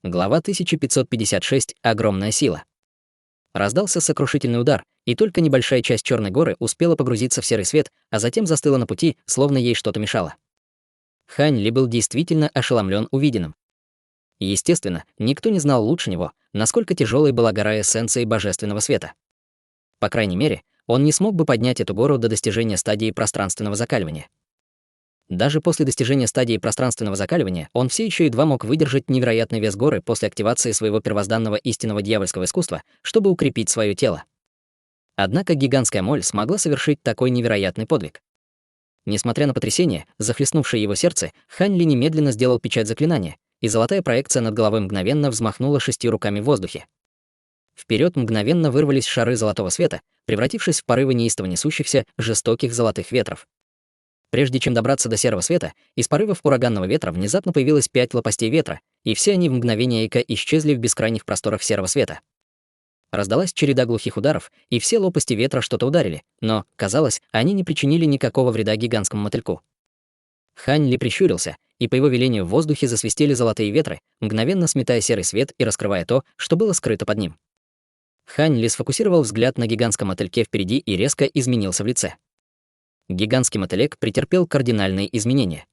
Глава 1556. Огромная сила. Раздался сокрушительный удар, и только небольшая часть Черной горы успела погрузиться в серый свет, а затем застыла на пути, словно ей что-то мешало. Хань Ли был действительно ошеломлен увиденным. Естественно, никто не знал лучше него, насколько тяжелой была гора эссенции божественного света. По крайней мере, он не смог бы поднять эту гору до достижения стадии пространственного закаливания. Даже после достижения стадии пространственного закаливания он все еще едва мог выдержать невероятный вес горы после активации своего первозданного истинного дьявольского искусства, чтобы укрепить свое тело. Однако гигантская моль смогла совершить такой невероятный подвиг. Несмотря на потрясение, захлестнувшее его сердце, Хань Ли немедленно сделал печать заклинания, и золотая проекция над головой мгновенно взмахнула 6 руками в воздухе. Вперед мгновенно вырвались шары золотого света, превратившись в порывы неистово несущихся, жестоких золотых ветров. Прежде чем добраться до серого света, из порывов ураганного ветра внезапно появилось 5 лопастей ветра, и все они в мгновение ока исчезли в бескрайних просторах серого света. Раздалась череда глухих ударов, и все лопасти ветра что-то ударили, но, казалось, они не причинили никакого вреда гигантскому мотыльку. Хань Ли прищурился, и по его велению в воздухе засвистели золотые ветры, мгновенно сметая серый свет и раскрывая то, что было скрыто под ним. Хань Ли сфокусировал взгляд на гигантском мотыльке впереди и резко изменился в лице. Гигантский мотылек претерпел кардинальные изменения.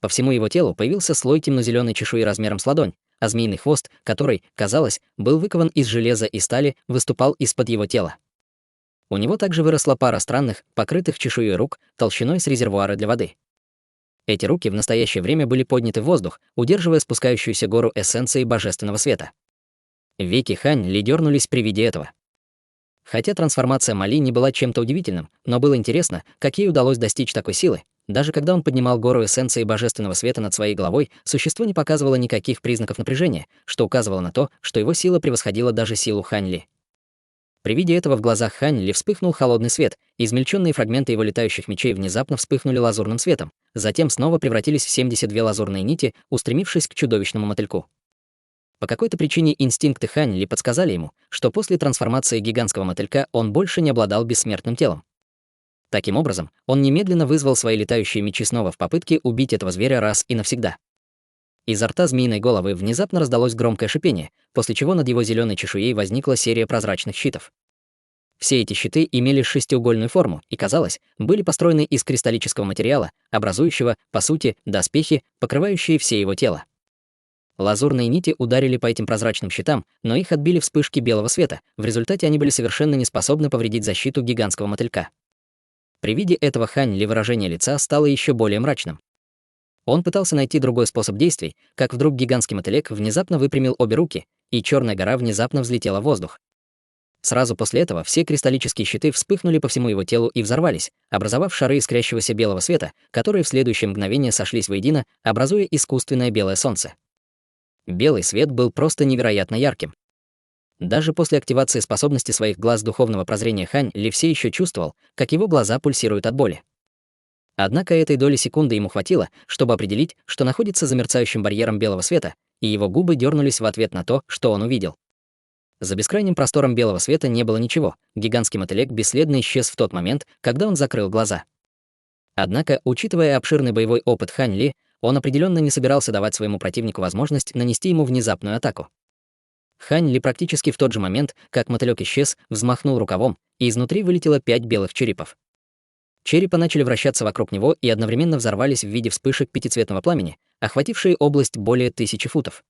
По всему его телу появился слой темно-зеленой чешуи размером с ладонь, а змеиный хвост, который, казалось, был выкован из железа и стали, выступал из-под его тела. У него также выросла пара странных, покрытых чешуей рук, толщиной с резервуара для воды. Эти руки в настоящее время были подняты в воздух, удерживая спускающуюся гору эссенции божественного света. Веки Хань Ли дернулись при виде этого. Хотя трансформация Мали не была чем-то удивительным, но было интересно, как ей удалось достичь такой силы. Даже когда он поднимал гору эссенции божественного света над своей головой, существо не показывало никаких признаков напряжения, что указывало на то, что его сила превосходила даже силу Хань Ли. При виде этого в глазах Хань Ли вспыхнул холодный свет, и измельченные фрагменты его летающих мечей внезапно вспыхнули лазурным светом, затем снова превратились в 72 лазурные нити, устремившись к чудовищному мотыльку. По какой-то причине инстинкты Хань Ли подсказали ему, что после трансформации гигантского мотылька он больше не обладал бессмертным телом. Таким образом, он немедленно вызвал свои летающие мечи снова в попытке убить этого зверя раз и навсегда. Изо рта змеиной головы внезапно раздалось громкое шипение, после чего над его зеленой чешуей возникла серия прозрачных щитов. Все эти щиты имели шестиугольную форму и, казалось, были построены из кристаллического материала, образующего, по сути, доспехи, покрывающие все его тело. Лазурные нити ударили по этим прозрачным щитам, но их отбили вспышки белого света, в результате они были совершенно не способны повредить защиту гигантского мотылька. При виде этого Хань Ли выражение лица стало еще более мрачным. Он пытался найти другой способ действий, как вдруг гигантский мотылек внезапно выпрямил обе руки, и черная гора внезапно взлетела в воздух. Сразу после этого все кристаллические щиты вспыхнули по всему его телу и взорвались, образовав шары искрящегося белого света, которые в следующее мгновение сошлись воедино, образуя искусственное белое солнце. Белый свет был просто невероятно ярким. Даже после активации способности своих глаз духовного прозрения Хань Ли все еще чувствовал, как его глаза пульсируют от боли. Однако этой доли секунды ему хватило, чтобы определить, что находится за мерцающим барьером белого света, и его губы дернулись в ответ на то, что он увидел. За бескрайним простором белого света не было ничего, гигантский мотылек бесследно исчез в тот момент, когда он закрыл глаза. Однако, учитывая обширный боевой опыт Хань Ли, он определенно не собирался давать своему противнику возможность нанести ему внезапную атаку. Хань Ли практически в тот же момент, как мотылёк исчез, взмахнул рукавом, и изнутри вылетело 5 белых черепов. Черепа начали вращаться вокруг него и одновременно взорвались в виде вспышек пятицветного пламени, охватившие область более 1000 футов.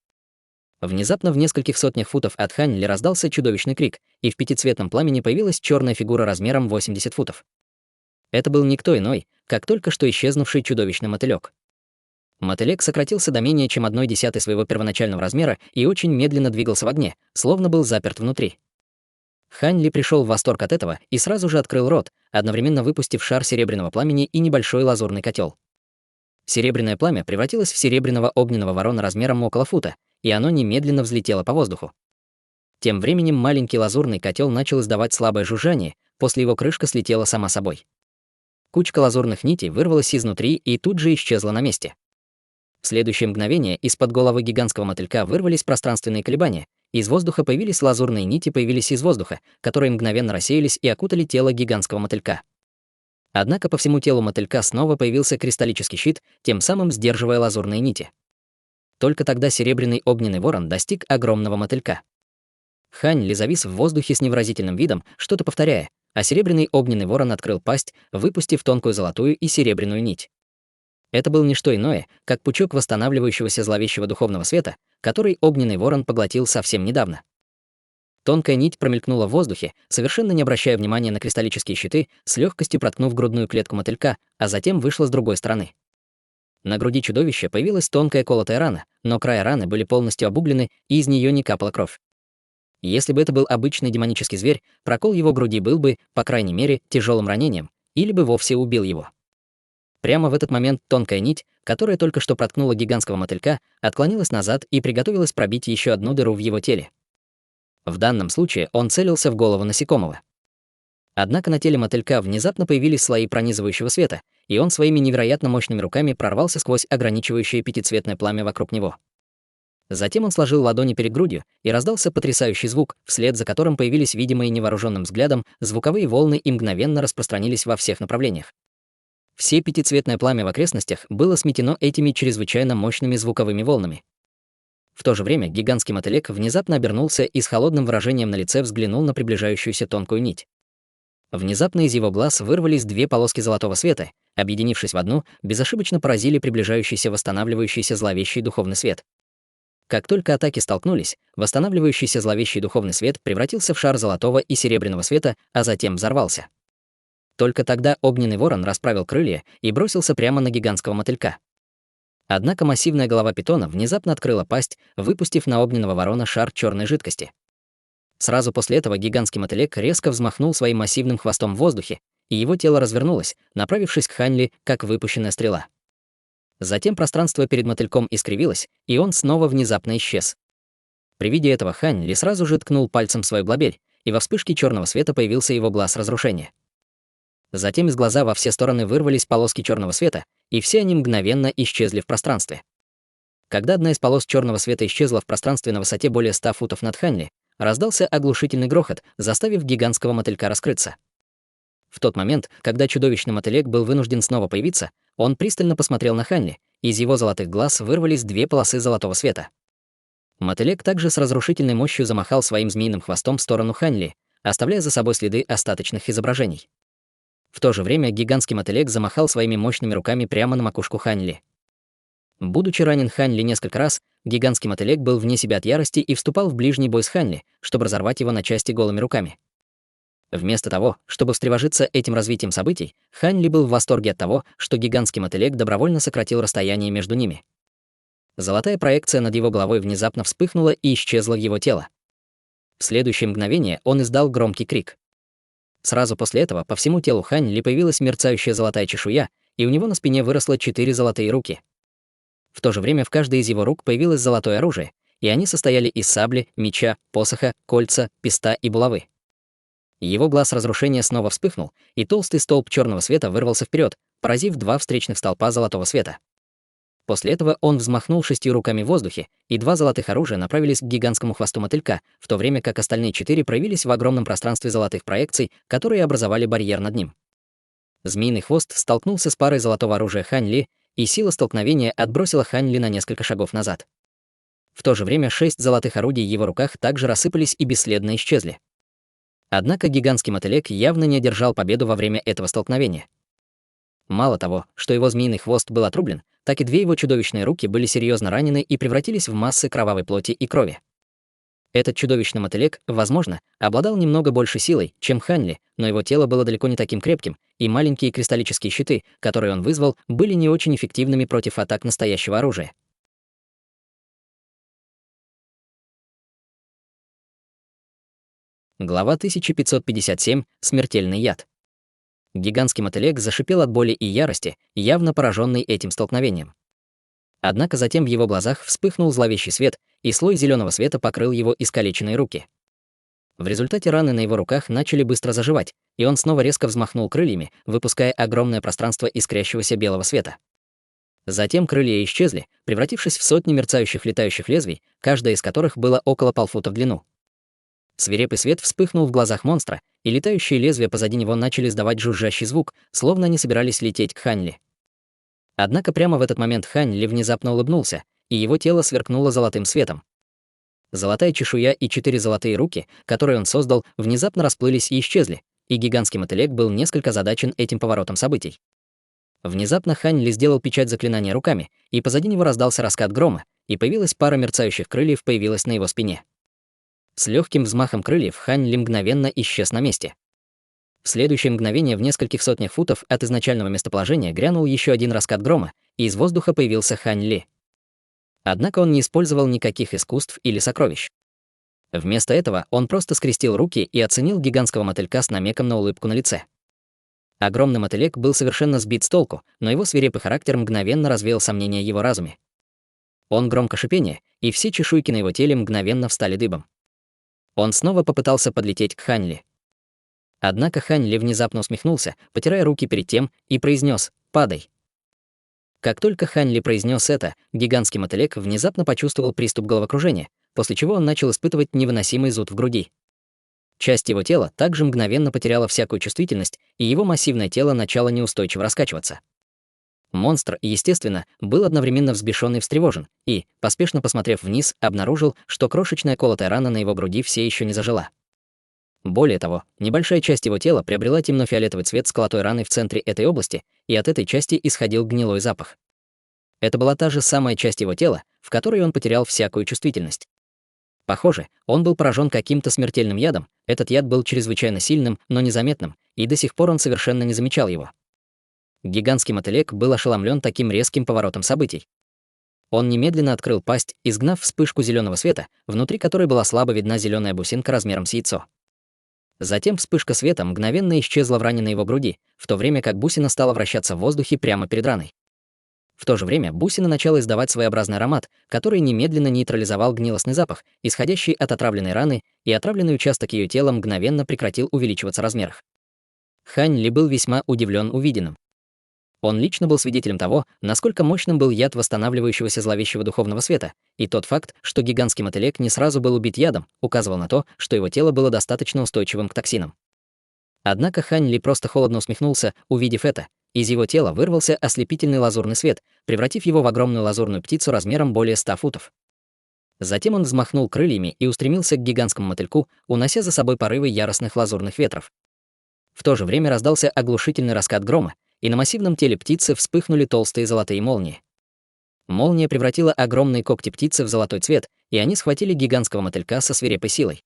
Внезапно в нескольких сотнях футов от Хань Ли раздался чудовищный крик, и в пятицветном пламени появилась черная фигура размером 80 футов. Это был никто иной, как только что исчезнувший чудовищный мотылёк. Мотылек сократился до менее чем 1/10 своего первоначального размера и очень медленно двигался в огне, словно был заперт внутри. Хань Ли пришел в восторг от этого и сразу же открыл рот, одновременно выпустив шар серебряного пламени и небольшой лазурный котел. Серебряное пламя превратилось в серебряного огненного ворона размером около фута, и оно немедленно взлетело по воздуху. Тем временем маленький лазурный котел начал издавать слабое жужжание, после его крышка слетела сама собой. Кучка лазурных нитей вырвалась изнутри и тут же исчезла на месте. В следующее мгновение из-под головы гигантского мотылька вырвались пространственные колебания, из воздуха появились лазурные нити, появились из воздуха, которые мгновенно рассеялись и окутали тело гигантского мотылька. Однако по всему телу мотылька снова появился кристаллический щит, тем самым сдерживая лазурные нити. Только тогда серебряный огненный ворон достиг огромного мотылька. Хань Ли завис в воздухе с невыразительным видом, что-то повторяя, а серебряный огненный ворон открыл пасть, выпустив тонкую золотую и серебряную нить. Это был не что иное, как пучок восстанавливающегося зловещего духовного света, который огненный ворон поглотил совсем недавно. Тонкая нить промелькнула в воздухе, совершенно не обращая внимания на кристаллические щиты, с легкостью проткнув грудную клетку мотылька, а затем вышла с другой стороны. На груди чудовища появилась тонкая колотая рана, но края раны были полностью обуглены, и из нее не капала кровь. Если бы это был обычный демонический зверь, прокол его груди был бы, по крайней мере, тяжелым ранением, или бы вовсе убил его. Прямо в этот момент тонкая нить, которая только что проткнула гигантского мотылька, отклонилась назад и приготовилась пробить еще одну дыру в его теле. В данном случае он целился в голову насекомого. Однако на теле мотылька внезапно появились слои пронизывающего света, и он своими невероятно мощными руками прорвался сквозь ограничивающее пятицветное пламя вокруг него. Затем он сложил ладони перед грудью, и раздался потрясающий звук, вслед за которым появились видимые невооруженным взглядом звуковые волны и мгновенно распространились во всех направлениях. Все пятицветное пламя в окрестностях было сметено этими чрезвычайно мощными звуковыми волнами. В то же время гигантский мотылек внезапно обернулся и с холодным выражением на лице взглянул на приближающуюся тонкую нить. Внезапно из его глаз вырвались две полоски золотого света, объединившись в одну, безошибочно поразили приближающийся восстанавливающийся зловещий духовный свет. Как только атаки столкнулись, восстанавливающийся зловещий духовный свет превратился в шар золотого и серебряного света, а затем взорвался. Только тогда огненный ворон расправил крылья и бросился прямо на гигантского мотылька. Однако массивная голова питона внезапно открыла пасть, выпустив на огненного ворона шар черной жидкости. Сразу после этого гигантский мотылек резко взмахнул своим массивным хвостом в воздухе, и его тело развернулось, направившись к Хань Ли, как выпущенная стрела. Затем пространство перед мотыльком искривилось, и он снова внезапно исчез. При виде этого Хань Ли сразу же ткнул пальцем в свою глобель, и во вспышке черного света появился его глаз разрушения. Затем из глаза во все стороны вырвались полоски черного света, и все они мгновенно исчезли в пространстве. Когда одна из полос черного света исчезла в пространстве на высоте более 100 футов над Хань Ли, раздался оглушительный грохот, заставив гигантского мотылька раскрыться. В тот момент, когда чудовищный мотылек был вынужден снова появиться, он пристально посмотрел на Хань Ли, и из его золотых глаз вырвались две полосы золотого света. Мотылек также с разрушительной мощью замахал своим змеиным хвостом в сторону Хань Ли, оставляя за собой следы остаточных изображений. В то же время гигантский мотылек замахал своими мощными руками прямо на макушку Хань Ли. Будучи ранен Хань Ли несколько раз, гигантский мотылек был вне себя от ярости и вступал в ближний бой с Хань Ли, чтобы разорвать его на части голыми руками. Вместо того, чтобы встревожиться этим развитием событий, Хань Ли был в восторге от того, что гигантский мотылек добровольно сократил расстояние между ними. Золотая проекция над его головой внезапно вспыхнула и исчезла в его тело. В следующее мгновение он издал громкий крик. Сразу после этого по всему телу Хань Ли появилась мерцающая золотая чешуя, и у него на спине выросло 4 золотые руки. В то же время в каждой из его рук появилось золотое оружие, и они состояли из сабли, меча, посоха, кольца, песта и булавы. Его глаз разрушения снова вспыхнул, и толстый столб черного света вырвался вперед, поразив 2 встречных столпа золотого света. После этого он взмахнул 6 руками в воздухе, и 2 золотых оружия направились к гигантскому хвосту мотылька, в то время как остальные 4 проявились в огромном пространстве золотых проекций, которые образовали барьер над ним. Змеиный хвост столкнулся с парой золотого оружия Хань Ли, и сила столкновения отбросила Хань Ли на несколько шагов назад. В то же время 6 золотых орудий в его руках также рассыпались и бесследно исчезли. Однако гигантский мотылек явно не одержал победу во время этого столкновения. Мало того, что его змеиный хвост был отрублен, так и 2 его чудовищные руки были серьезно ранены и превратились в массы кровавой плоти и крови. Этот чудовищный мотылек, возможно, обладал немного большей силой, чем Хань Ли, но его тело было далеко не таким крепким, и маленькие кристаллические щиты, которые он вызвал, были не очень эффективными против атак настоящего оружия. Глава 1557. Смертельный яд. Гигантский мотылек зашипел от боли и ярости, явно пораженный этим столкновением. Однако затем в его глазах вспыхнул зловещий свет, и слой зеленого света покрыл его искалеченные руки. В результате раны на его руках начали быстро заживать, и он снова резко взмахнул крыльями, выпуская огромное пространство искрящегося белого света. Затем крылья исчезли, превратившись в сотни мерцающих летающих лезвий, каждое из которых было около полфута в длину. Свирепый свет вспыхнул в глазах монстра, и летающие лезвия позади него начали издавать жужжащий звук, словно они собирались лететь к Хань Ли. Однако прямо в этот момент Хань Ли внезапно улыбнулся, и его тело сверкнуло золотым светом. Золотая чешуя и 4 золотые руки, которые он создал, внезапно расплылись и исчезли, и гигантский мотылек был несколько озадачен этим поворотом событий. Внезапно Хань Ли сделал печать заклинания руками, и позади него раздался раскат грома, и появилась пара мерцающих крыльев появилась на его спине. С легким взмахом крыльев Хань Ли мгновенно исчез на месте. В следующее мгновение в нескольких сотнях футов от изначального местоположения грянул еще один раскат грома, и из воздуха появился Хань Ли. Однако он не использовал никаких искусств или сокровищ. Вместо этого он просто скрестил руки и оценил гигантского мотылька с намеком на улыбку на лице. Огромный мотылек был совершенно сбит с толку, но его свирепый характер мгновенно развеял сомнения в его разуме. Он громко шипение, и все чешуйки на его теле мгновенно встали дыбом. Он снова попытался подлететь к Хань Ли. Однако Хань Ли внезапно усмехнулся, потирая руки перед тем, и произнес: «Падай». Как только Хань Ли произнес это, гигантский мотылек внезапно почувствовал приступ головокружения, после чего он начал испытывать невыносимый зуд в груди. Часть его тела также мгновенно потеряла всякую чувствительность, и его массивное тело начало неустойчиво раскачиваться. Монстр, естественно, был одновременно взбешён и встревожен, и, поспешно посмотрев вниз, обнаружил, что крошечная колотая рана на его груди все еще не зажила. Более того, небольшая часть его тела приобрела темно-фиолетовый цвет с колотой раной в центре этой области, и от этой части исходил гнилой запах. Это была та же самая часть его тела, в которой он потерял всякую чувствительность. Похоже, он был поражен каким-то смертельным ядом, этот яд был чрезвычайно сильным, но незаметным, и до сих пор он совершенно не замечал его. Гигантский мотылек был ошеломлен таким резким поворотом событий. Он немедленно открыл пасть, изгнав вспышку зеленого света, внутри которой была слабо видна зеленая бусинка размером с яйцо. Затем вспышка света мгновенно исчезла в ране на его груди, в то время как бусина стала вращаться в воздухе прямо перед раной. В то же время бусина начала издавать своеобразный аромат, который немедленно нейтрализовал гнилостный запах, исходящий от отравленной раны, и отравленный участок ее тела мгновенно прекратил увеличиваться в размерах. Хань Ли был весьма удивлен увиденным. Он лично был свидетелем того, насколько мощным был яд восстанавливающегося зловещего духовного света, и тот факт, что гигантский мотылек не сразу был убит ядом, указывал на то, что его тело было достаточно устойчивым к токсинам. Однако Хань Ли просто холодно усмехнулся, увидев это. Из его тела вырвался ослепительный лазурный свет, превратив его в огромную лазурную птицу размером более 100 футов. Затем он взмахнул крыльями и устремился к гигантскому мотыльку, унося за собой порывы яростных лазурных ветров. В то же время раздался оглушительный раскат грома, и на массивном теле птицы вспыхнули толстые золотые молнии. Молния превратила огромные когти птицы в золотой цвет, и они схватили гигантского мотылька со свирепой силой.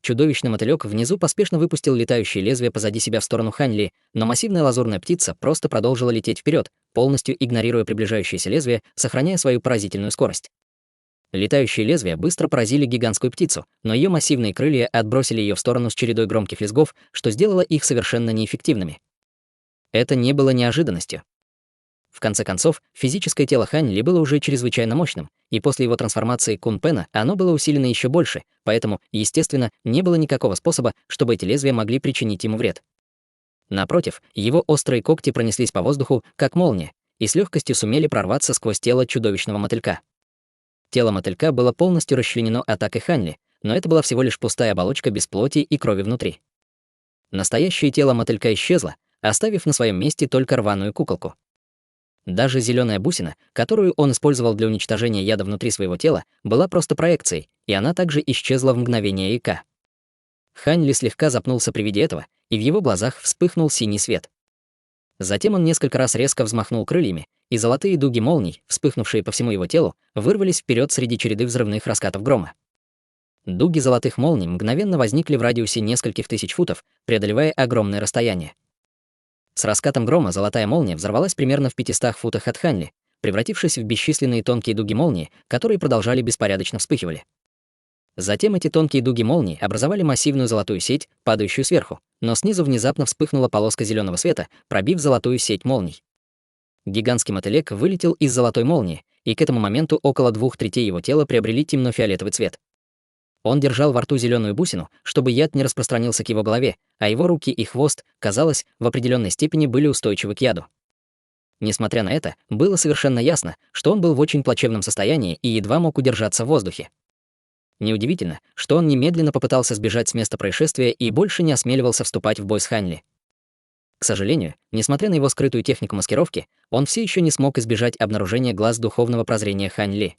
Чудовищный мотылёк внизу поспешно выпустил летающее лезвие позади себя в сторону Хань Ли, но массивная лазурная птица просто продолжила лететь вперед, полностью игнорируя приближающееся лезвие, сохраняя свою поразительную скорость. Летающие лезвия быстро поразили гигантскую птицу, но ее массивные крылья отбросили ее в сторону с чередой громких лязгов, что сделало их совершенно неэффективными. Это не было неожиданностью. В конце концов, физическое тело Хань Ли было уже чрезвычайно мощным, и после его трансформации Кун Пена оно было усилено еще больше, поэтому, естественно, не было никакого способа, чтобы эти лезвия могли причинить ему вред. Напротив, его острые когти пронеслись по воздуху, как молния, и с легкостью сумели прорваться сквозь тело чудовищного мотылька. Тело мотылька было полностью расчленено атакой Хань Ли, но это была всего лишь пустая оболочка без плоти и крови внутри. Настоящее тело мотылька исчезло, оставив на своем месте только рваную куколку. Даже зеленая бусина, которую он использовал для уничтожения яда внутри своего тела, была просто проекцией, и она также исчезла в мгновение ока. Хань Ли слегка запнулся при виде этого, и в его глазах вспыхнул синий свет. Затем он несколько раз резко взмахнул крыльями, и золотые дуги молний, вспыхнувшие по всему его телу, вырвались вперед среди череды взрывных раскатов грома. Дуги золотых молний мгновенно возникли в радиусе нескольких тысяч футов, преодолевая огромное расстояние. С раскатом грома золотая молния взорвалась примерно в 500 футах от Хань Ли, превратившись в бесчисленные тонкие дуги молнии, которые продолжали беспорядочно вспыхивали. Затем эти тонкие дуги молнии образовали массивную золотую сеть, падающую сверху, но снизу внезапно вспыхнула полоска зеленого света, пробив золотую сеть молний. Гигантский мотылек вылетел из золотой молнии, и к этому моменту около 2/3 его тела приобрели темно-фиолетовый цвет. Он держал во рту зеленую бусину, чтобы яд не распространился к его голове, а его руки и хвост, казалось, в определенной степени были устойчивы к яду. Несмотря на это, было совершенно ясно, что он был в очень плачевном состоянии и едва мог удержаться в воздухе. Неудивительно, что он немедленно попытался сбежать с места происшествия и больше не осмеливался вступать в бой с Хань Ли. К сожалению, несмотря на его скрытую технику маскировки, он все еще не смог избежать обнаружения глаз духовного прозрения Хань Ли.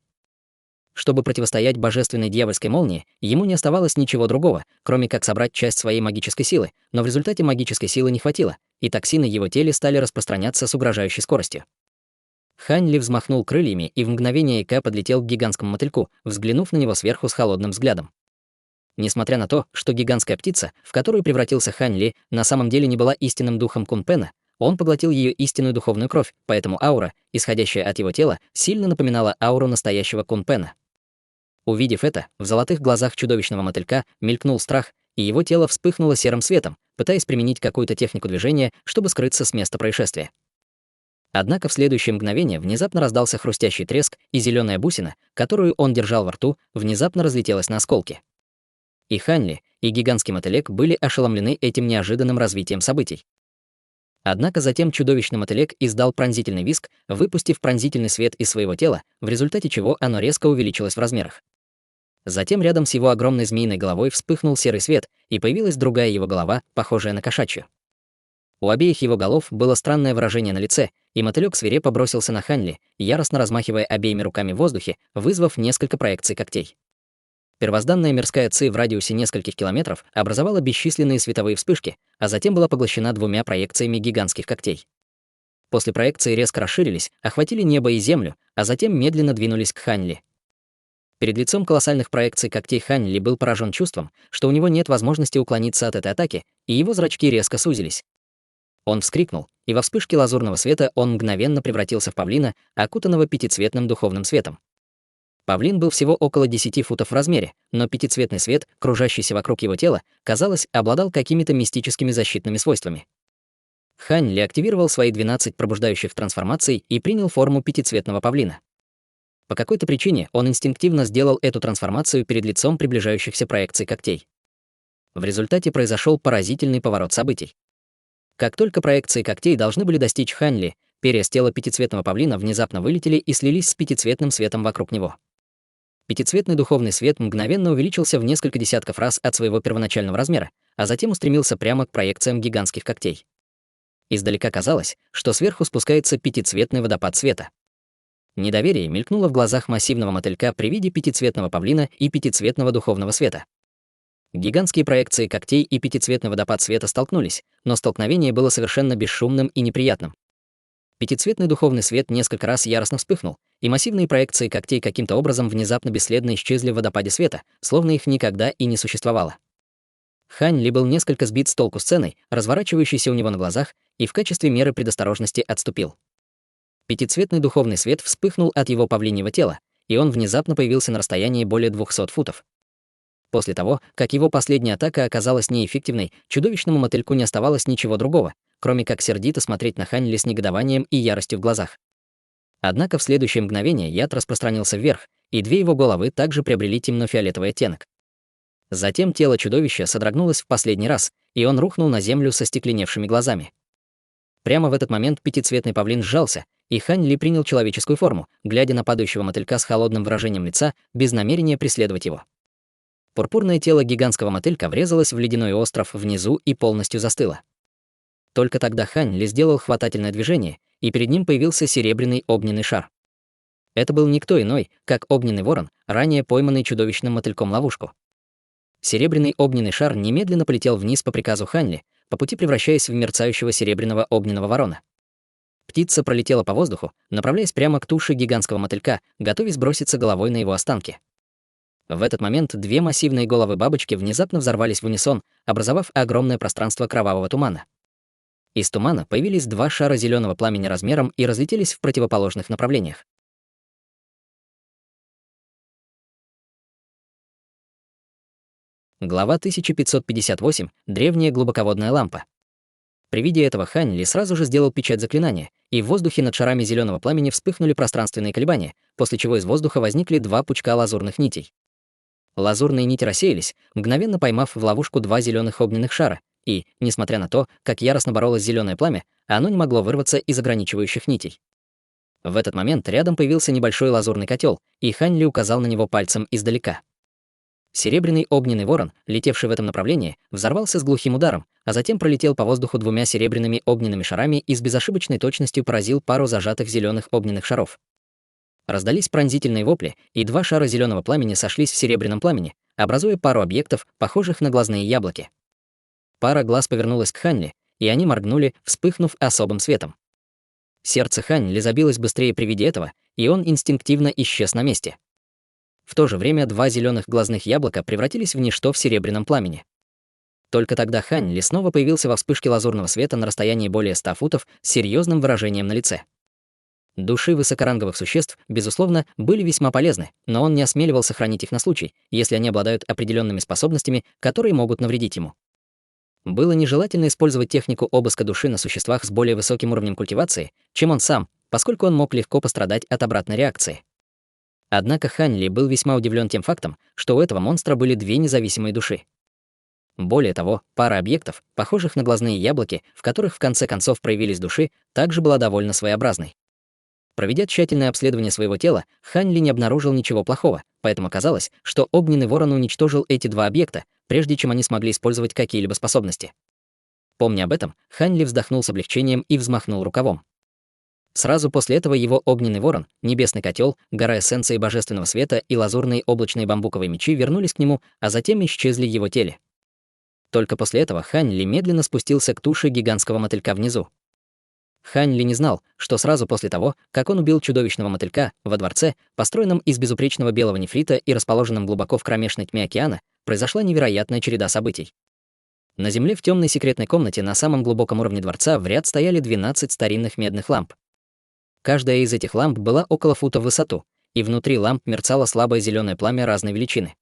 Чтобы противостоять божественной дьявольской молнии, ему не оставалось ничего другого, кроме как собрать часть своей магической силы, но в результате магической силы не хватило, и токсины в его теле стали распространяться с угрожающей скоростью. Хань Ли взмахнул крыльями и в мгновение ока подлетел к гигантскому мотыльку, взглянув на него сверху с холодным взглядом. Несмотря на то, что гигантская птица, в которую превратился Хань Ли, на самом деле не была истинным духом Кунпена, он поглотил ее истинную духовную кровь, поэтому аура, исходящая от его тела, сильно напоминала ауру настоящего Кунпена. Увидев это, в золотых глазах чудовищного мотылька мелькнул страх, и его тело вспыхнуло серым светом, пытаясь применить какую-то технику движения, чтобы скрыться с места происшествия. Однако в следующее мгновение внезапно раздался хрустящий треск, и зеленая бусина, которую он держал во рту, внезапно разлетелась на осколки. И Хань Ли, и гигантский мотылек были ошеломлены этим неожиданным развитием событий. Однако затем чудовищный мотылек издал пронзительный визг, выпустив пронзительный свет из своего тела, в результате чего оно резко увеличилось в размерах. Затем рядом с его огромной змеиной головой вспыхнул серый свет, и появилась другая его голова, похожая на кошачью. У обеих его голов было странное выражение на лице, и мотылёк свирепо бросился на Хань Ли, яростно размахивая обеими руками в воздухе, вызвав несколько проекций когтей. Первозданная мирская ци в радиусе нескольких километров образовала бесчисленные световые вспышки, а затем была поглощена двумя проекциями гигантских когтей. После проекции резко расширились, охватили небо и землю, а затем медленно двинулись к Хань Ли. Перед лицом колоссальных проекций когтей Хань Ли был поражен чувством, что у него нет возможности уклониться от этой атаки, и его зрачки резко сузились. Он вскрикнул, и во вспышке лазурного света он мгновенно превратился в павлина, окутанного пятицветным духовным светом. Павлин был всего около 10 футов в размере, но пятицветный свет, кружащийся вокруг его тела, казалось, обладал какими-то мистическими защитными свойствами. Хань Ли активировал свои 12 пробуждающих трансформаций и принял форму пятицветного павлина. По какой-то причине он инстинктивно сделал эту трансформацию перед лицом приближающихся проекций когтей. В результате произошел поразительный поворот событий. Как только проекции когтей должны были достичь Хань Ли, перья с тела пятицветного павлина внезапно вылетели и слились с пятицветным светом вокруг него. Пятицветный духовный свет мгновенно увеличился в несколько десятков раз от своего первоначального размера, а затем устремился прямо к проекциям гигантских когтей. Издалека казалось, что сверху спускается пятицветный водопад света. Недоверие мелькнуло в глазах массивного мотылька при виде пятицветного павлина и пятицветного духовного света. Гигантские проекции когтей и пятицветный водопад света столкнулись, но столкновение было совершенно бесшумным и неприятным. Пятицветный духовный свет несколько раз яростно вспыхнул, и массивные проекции когтей каким-то образом внезапно бесследно исчезли в водопаде света, словно их никогда и не существовало. Хань Ли был несколько сбит с толку сценой, разворачивающейся у него на глазах, и в качестве меры предосторожности отступил. Пятицветный духовный свет вспыхнул от его павлиньего тела, и он внезапно появился на расстоянии более 200 футов. После того, как его последняя атака оказалась неэффективной, чудовищному мотыльку не оставалось ничего другого, кроме как сердито смотреть на Хань Ли с негодованием и яростью в глазах. Однако в следующее мгновение яд распространился вверх, и две его головы также приобрели темно-фиолетовый оттенок. Затем тело чудовища содрогнулось в последний раз, и он рухнул на землю со стекленевшими глазами. Прямо в этот момент пятицветный павлин сжался, и Хань Ли принял человеческую форму, глядя на падающего мотылька с холодным выражением лица, без намерения преследовать его. Пурпурное тело гигантского мотылька врезалось в ледяной остров внизу и полностью застыло. Только тогда Хань Ли сделал хватательное движение, и перед ним появился серебряный огненный шар. Это был никто иной, как огненный ворон, ранее пойманный чудовищным мотыльком ловушку. Серебряный огненный шар немедленно полетел вниз по приказу Хань Ли, по пути превращаясь в мерцающего серебряного огненного ворона. Птица пролетела по воздуху, направляясь прямо к туше гигантского мотылька, готовясь броситься головой на его останки. В этот момент две массивные головы бабочки внезапно взорвались в унисон, образовав огромное пространство кровавого тумана. Из тумана появились два шара зеленого пламени размером и разлетелись в противоположных направлениях. Глава 1558. Древняя глубоководная лампа. При виде этого Хань Ли сразу же сделал печать заклинания, и в воздухе над шарами зеленого пламени вспыхнули пространственные колебания, после чего из воздуха возникли два пучка лазурных нитей. Лазурные нити рассеялись, мгновенно поймав в ловушку два зеленых огненных шара, и, несмотря на то, как яростно боролось зеленое пламя, оно не могло вырваться из ограничивающих нитей. В этот момент рядом появился небольшой лазурный котел, и Хань Ли указал на него пальцем издалека. Серебряный огненный ворон, летевший в этом направлении, взорвался с глухим ударом, а затем пролетел по воздуху двумя серебряными огненными шарами и с безошибочной точностью поразил пару зажатых зеленых огненных шаров. Раздались пронзительные вопли, и два шара зеленого пламени сошлись в серебряном пламени, образуя пару объектов, похожих на глазные яблоки. Пара глаз повернулась к Ханьли, и они моргнули, вспыхнув особым светом. Сердце Ханьли забилось быстрее при виде этого, и он инстинктивно исчез на месте. В то же время два зеленых глазных яблока превратились в ничто в серебряном пламени. Только тогда Ханьли снова появился во вспышке лазурного света на расстоянии более 100 футов с серьезным выражением на лице. Души высокоранговых существ, безусловно, были весьма полезны, но он не осмеливался хранить их на случай, если они обладают определенными способностями, которые могут навредить ему. Было нежелательно использовать технику обыска души на существах с более высоким уровнем культивации, чем он сам, поскольку он мог легко пострадать от обратной реакции. Однако Ханьли был весьма удивлен тем фактом, что у этого монстра были две независимые души. Более того, пара объектов, похожих на глазные яблоки, в которых в конце концов проявились души, также была довольно своеобразной. Проведя тщательное обследование своего тела, Ханьли не обнаружил ничего плохого, поэтому казалось, что огненный ворон уничтожил эти два объекта, прежде чем они смогли использовать какие-либо способности. Помня об этом, Ханьли вздохнул с облегчением и взмахнул рукавом. Сразу после этого его огненный ворон, небесный котел, гора эссенции божественного света и лазурные облачные бамбуковые мечи вернулись к нему, а затем исчезли в его теле. Только после этого Ханьли медленно спустился к туше гигантского мотылька внизу. Ханьли не знал, что сразу после того, как он убил чудовищного мотылька во дворце, построенном из безупречного белого нефрита и расположенном глубоко в кромешной тьме океана, произошла невероятная череда событий. На земле в темной секретной комнате на самом глубоком уровне дворца в ряд стояли 12 старинных медных ламп. Каждая из этих ламп была около фута в высоту, и внутри ламп мерцало слабое зеленое пламя разной величины.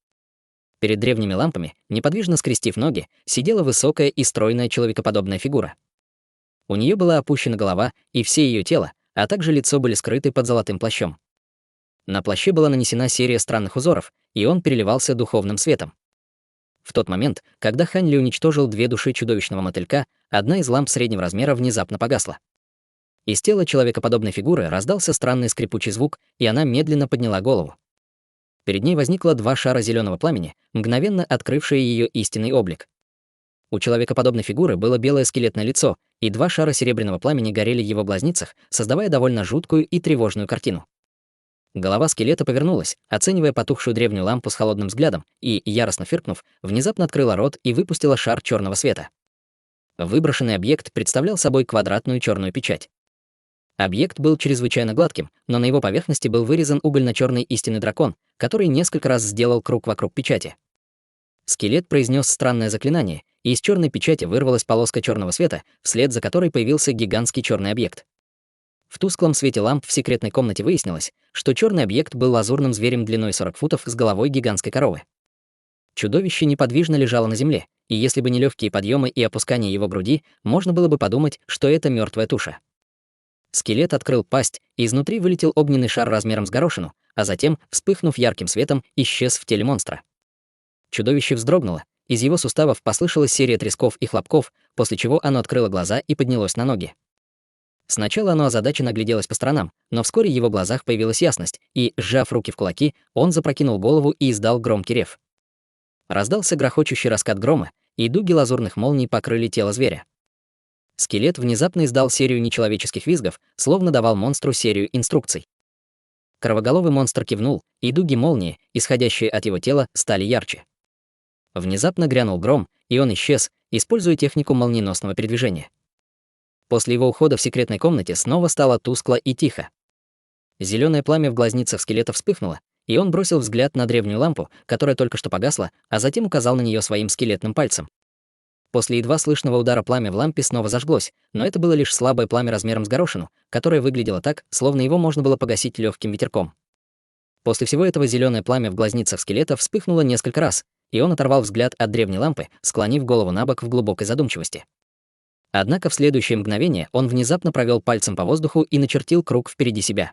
Перед древними лампами, неподвижно скрестив ноги, сидела высокая и стройная человекоподобная фигура. У нее была опущена голова, и все ее тело, а также лицо были скрыты под золотым плащом. На плаще была нанесена серия странных узоров, и он переливался духовным светом. В тот момент, когда Ханьли уничтожил две души чудовищного мотылька, одна из ламп среднего размера внезапно погасла. Из тела человекоподобной фигуры раздался странный скрипучий звук, и она медленно подняла голову. Перед ней возникло два шара зеленого пламени, мгновенно открывшие ее истинный облик. У человекоподобной фигуры было белое скелетное лицо, и два шара серебряного пламени горели в его глазницах, создавая довольно жуткую и тревожную картину. Голова скелета повернулась, оценивая потухшую древнюю лампу с холодным взглядом, и, яростно фыркнув, внезапно открыла рот и выпустила шар черного света. Выброшенный объект представлял собой квадратную черную печать. Объект был чрезвычайно гладким, но на его поверхности был вырезан угольно-черный истинный дракон, который несколько раз сделал круг вокруг печати. Скелет произнес странное заклинание, и из черной печати вырвалась полоска черного света, вслед за которой появился гигантский черный объект. В тусклом свете ламп в секретной комнате выяснилось, что черный объект был лазурным зверем длиной 40 футов с головой гигантской коровы. Чудовище неподвижно лежало на земле, и если бы не легкие подъемы и опускания его груди, можно было бы подумать, что это мертвая туша. Скелет открыл пасть, и изнутри вылетел огненный шар размером с горошину, а затем, вспыхнув ярким светом, исчез в теле монстра. Чудовище вздрогнуло, из его суставов послышалась серия тресков и хлопков, после чего оно открыло глаза и поднялось на ноги. Сначала оно озадаченно огляделось по сторонам, но вскоре в его глазах появилась ясность, и, сжав руки в кулаки, он запрокинул голову и издал громкий рев. Раздался грохочущий раскат грома, и дуги лазурных молний покрыли тело зверя. Скелет внезапно издал серию нечеловеческих визгов, словно давал монстру серию инструкций. Кровоголовый монстр кивнул, и дуги молнии, исходящие от его тела, стали ярче. Внезапно грянул гром, и он исчез, используя технику молниеносного передвижения. После его ухода в секретной комнате снова стало тускло и тихо. Зеленое пламя в глазницах скелета вспыхнуло, и он бросил взгляд на древнюю лампу, которая только что погасла, а затем указал на нее своим скелетным пальцем. После едва слышного удара пламя в лампе снова зажглось, но это было лишь слабое пламя размером с горошину, которое выглядело так, словно его можно было погасить легким ветерком. После всего этого зеленое пламя в глазницах скелета вспыхнуло несколько раз, и он оторвал взгляд от древней лампы, склонив голову набок в глубокой задумчивости. Однако в следующее мгновение он внезапно провел пальцем по воздуху и начертил круг впереди себя.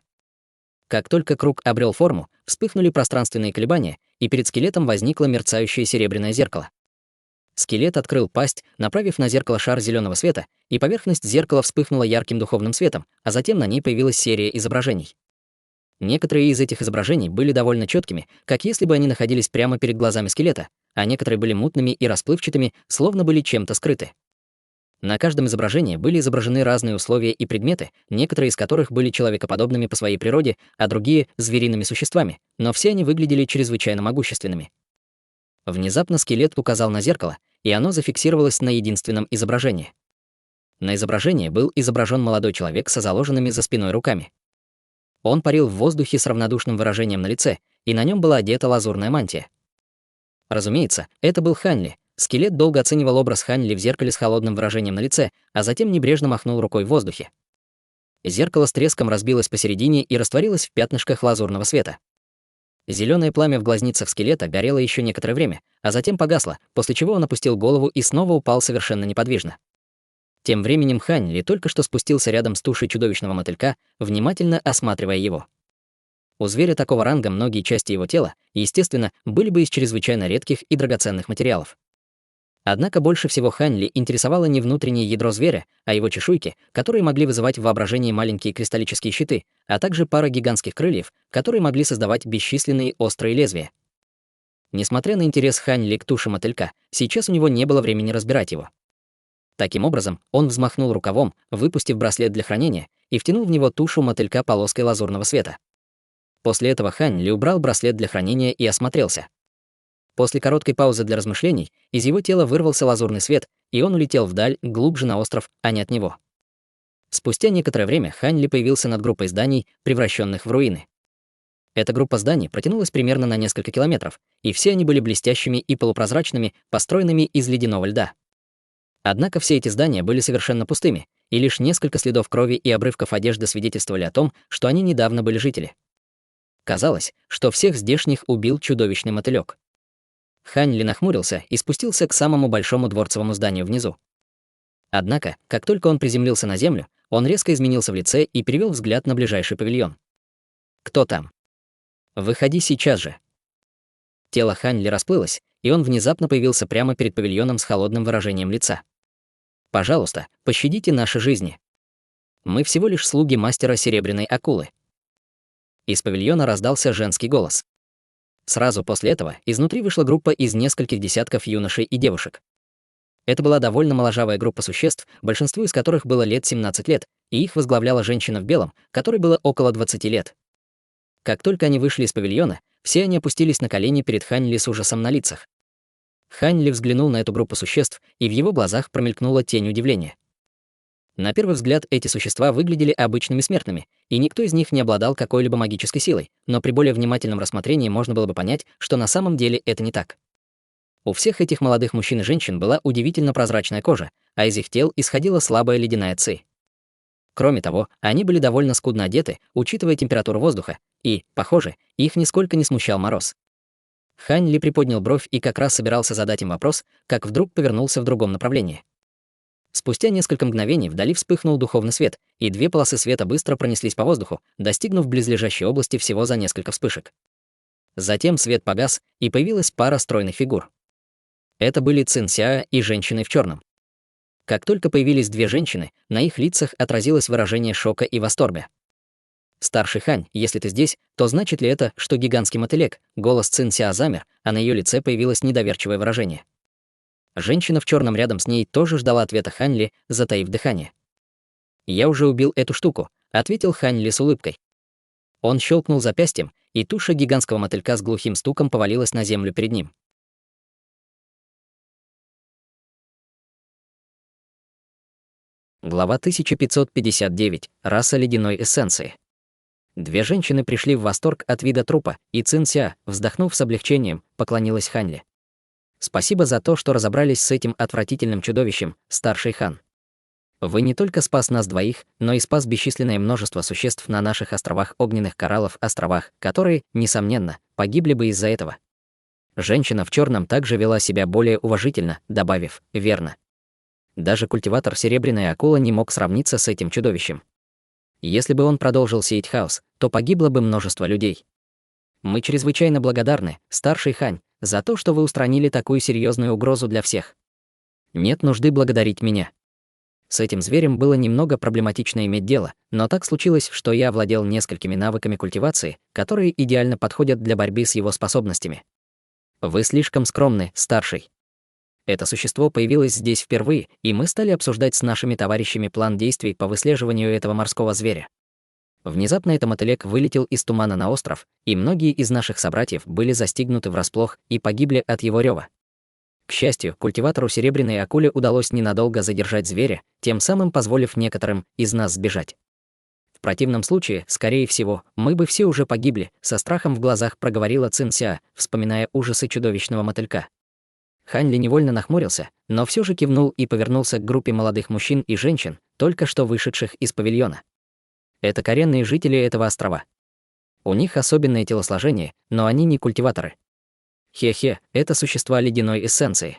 Как только круг обрел форму, вспыхнули пространственные колебания, и перед скелетом возникло мерцающее серебряное зеркало. Скелет открыл пасть, направив на зеркало шар зеленого света, и поверхность зеркала вспыхнула ярким духовным светом, а затем на ней появилась серия изображений. Некоторые из этих изображений были довольно четкими, как если бы они находились прямо перед глазами скелета, а некоторые были мутными и расплывчатыми, словно были чем-то скрыты. На каждом изображении были изображены разные условия и предметы, некоторые из которых были человекоподобными по своей природе, а другие — звериными существами, но все они выглядели чрезвычайно могущественными. Внезапно скелет указал на зеркало, и оно зафиксировалось на единственном изображении. На изображении был изображен молодой человек со заложенными за спиной руками. Он парил в воздухе с равнодушным выражением на лице, и на нем была одета лазурная мантия. Разумеется, это был Ханли. Скелет долго оценивал образ Ханли в зеркале с холодным выражением на лице, а затем небрежно махнул рукой в воздухе. Зеркало с треском разбилось посередине и растворилось в пятнышках лазурного света. Зеленое пламя в глазницах скелета горело еще некоторое время, а затем погасло, после чего он опустил голову и снова упал совершенно неподвижно. Тем временем Ханли только что спустился рядом с тушей чудовищного мотылька, внимательно осматривая его. У зверя такого ранга многие части его тела, естественно, были бы из чрезвычайно редких и драгоценных материалов. Однако больше всего Ханли интересовало не внутреннее ядро зверя, а его чешуйки, которые могли вызывать в воображении маленькие кристаллические щиты, а также пара гигантских крыльев, которые могли создавать бесчисленные острые лезвия. Несмотря на интерес Ханли к туше мотылька, сейчас у него не было времени разбирать его. Таким образом, он взмахнул рукавом, выпустив браслет для хранения, и втянул в него тушу мотылька полоской лазурного света. После этого Ханли убрал браслет для хранения и осмотрелся. После короткой паузы для размышлений из его тела вырвался лазурный свет, и он улетел вдаль, глубже на остров, а не от него. Спустя некоторое время Ханли появился над группой зданий, превращенных в руины. Эта группа зданий протянулась примерно на несколько километров, и все они были блестящими и полупрозрачными, построенными из ледяного льда. Однако все эти здания были совершенно пустыми, и лишь несколько следов крови и обрывков одежды свидетельствовали о том, что они недавно были жители. Казалось, что всех здешних убил чудовищный мотылёк. Ханли нахмурился и спустился к самому большому дворцовому зданию внизу. Однако, как только он приземлился на землю, он резко изменился в лице и перевел взгляд на ближайший павильон. «Кто там? Выходи сейчас же». Тело Ханли расплылось, и он внезапно появился прямо перед павильоном с холодным выражением лица. «Пожалуйста, пощадите наши жизни. Мы всего лишь слуги мастера Серебряной Акулы». Из павильона раздался женский голос. Сразу после этого изнутри вышла группа из нескольких десятков юношей и девушек. Это была довольно моложавая группа существ, большинству из которых было лет 17 лет, и их возглавляла женщина в белом, которой было около 20 лет. Как только они вышли из павильона, все они опустились на колени перед Ханли с ужасом на лицах. Ханли взглянул на эту группу существ, и в его глазах промелькнула тень удивления. На первый взгляд эти существа выглядели обычными смертными, и никто из них не обладал какой-либо магической силой, но при более внимательном рассмотрении можно было бы понять, что на самом деле это не так. У всех этих молодых мужчин и женщин была удивительно прозрачная кожа, а из их тел исходила слабая ледяная ци. Кроме того, они были довольно скудно одеты, учитывая температуру воздуха, и, похоже, их нисколько не смущал мороз. Ханли приподнял бровь и как раз собирался задать им вопрос, как вдруг повернулся в другом направлении. Спустя несколько мгновений вдали вспыхнул духовный свет, и две полосы света быстро пронеслись по воздуху, достигнув близлежащей области всего за несколько вспышек. Затем свет погас, и появилась пара стройных фигур. Это были Цин Сяо и женщины в черном. Как только появились две женщины, на их лицах отразилось выражение шока и восторга. «Старший Хань, если ты здесь, то значит ли это, что гигантский мотылек?» Голос Цин Сяо замер, а на ее лице появилось недоверчивое выражение. Женщина в черном рядом с ней тоже ждала ответа Ханли, затаив дыхание. «Я уже убил эту штуку», — ответил Ханли с улыбкой. Он щелкнул запястьем, и туша гигантского мотылька с глухим стуком повалилась на землю перед ним. Глава 1559. Раса ледяной эссенции. Две женщины пришли в восторг от вида трупа, и Цин Сяо, вздохнув с облегчением, поклонилась Ханли. «Спасибо за то, что разобрались с этим отвратительным чудовищем, старший хан. Вы не только спас нас двоих, но и спас бесчисленное множество существ на наших островах Огненных Кораллов, островах, которые, несомненно, погибли бы из-за этого». Женщина в черном также вела себя более уважительно, добавив: «Верно. Даже культиватор Серебряная Акула не мог сравниться с этим чудовищем. Если бы он продолжил сеять хаос, то погибло бы множество людей. Мы чрезвычайно благодарны, старший Хань, за то, что вы устранили такую серьезную угрозу для всех. Нет нужды благодарить меня. с этим зверем было немного проблематично иметь дело, но так случилось, что я овладел несколькими навыками культивации, которые идеально подходят для борьбы с его способностями. Вы слишком скромны, старший. Это существо появилось здесь впервые, и мы стали обсуждать с нашими товарищами план действий по выслеживанию этого морского зверя. Внезапно этот мотылек вылетел из тумана на остров, и многие из наших собратьев были застигнуты врасплох и погибли от его рёва. К счастью, культиватору серебряной акуле удалось ненадолго задержать зверя, тем самым позволив некоторым из нас сбежать. В противном случае, скорее всего, мы бы все уже погибли, со страхом в глазах проговорила Цинся, вспоминая ужасы чудовищного мотылька. Ханьли невольно нахмурился, но все же кивнул и повернулся к группе молодых мужчин и женщин, только что вышедших из павильона. Это коренные жители этого острова. У них особенное телосложение, но они не культиваторы. Хе-хе, это существа ледяной эссенции.